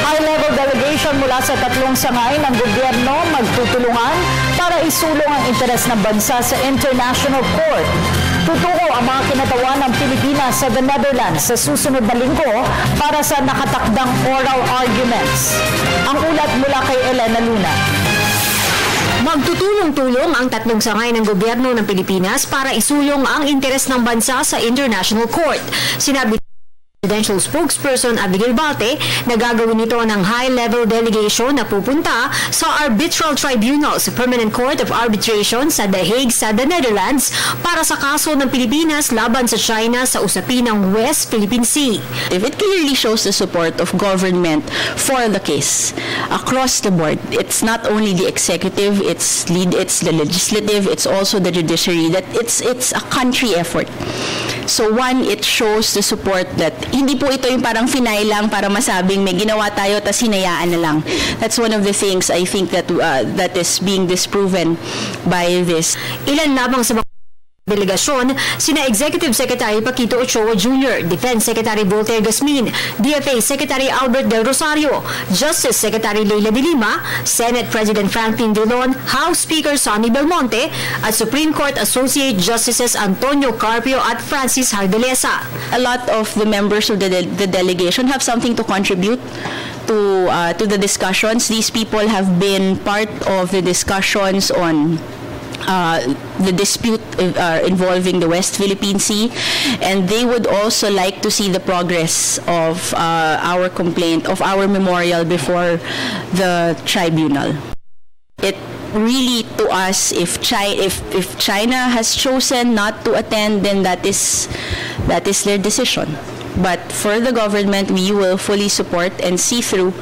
High-level delegation mula sa tatlong sangay ng gobyerno magtutulungan para isulong ang interes ng bansa sa International Court. Tutuko ang mga kinatawan ng Pilipinas sa the Netherlands sa susunod na linggo para sa nakatakdang oral arguments. Ang ulat mula kay Elena Luna. Magtutulong-tulong ang tatlong sangay ng gobyerno ng Pilipinas para isulong ang interes ng bansa sa International Court. Sinabi Presidential Spokesperson Abigail Balte na gagawin ito ng high-level delegation na pupunta sa Arbitral Tribunal sa Permanent Court of Arbitration sa The Hague sa the Netherlands para sa kaso ng Pilipinas laban sa China sa usapin ng West Philippine Sea. If it clearly shows the support of government for the case across the board, it's not only the executive, it's the legislative, it's also the judiciary, that it's a country effort. So one, it shows the support that hindi po ito yung parang finay lang para masabing may ginawa tayo tas hinayaan na lang. That's one of the things I think that that is being disproven by this. Ilan lamang sa delegasyon, sina Executive Secretary Paquito Ochoa Jr., Defense Secretary Voltaire Gasmin, DFA Secretary Albert Del Rosario, Justice Secretary Leila de Lima, Senate President Franklin Drilon, House Speaker Sonny Belmonte, at Supreme Court Associate Justices Antonio Carpio at Francis Hardalesa. A lot of the members of the delegation have something to contribute to the discussions. These people have been part of the discussions on the dispute involving the West Philippine Sea, and they would also like to see the progress of our complaint, of our memorial before the tribunal. It really, to us, if China has chosen not to attend, then that is their decision. But for the government, we will fully support and see through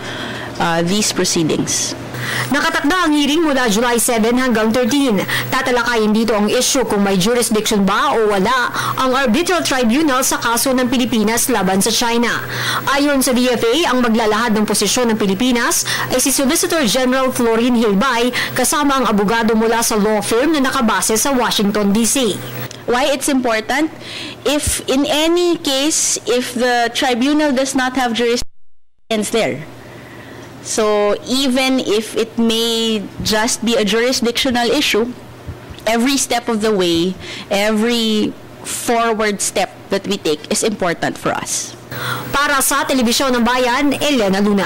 these proceedings. Nakatakda ang hearing mula July 7 hanggang 13. Tatalakayin dito ang issue kung may jurisdiction ba o wala ang Arbitral Tribunal sa kaso ng Pilipinas laban sa China. Ayon sa DFA, ang maglalahad ng posisyon ng Pilipinas ay si Solicitor General Florin Hilbay kasama ang abogado mula sa law firm na nakabase sa Washington, D.C. Why it's important? If in any case, if the tribunal does not have jurisdiction there, so even if it may just be a jurisdictional issue, every step of the way, every forward step that we take is important for us. Para sa Telebisyon ng Bayan, Elena Luna.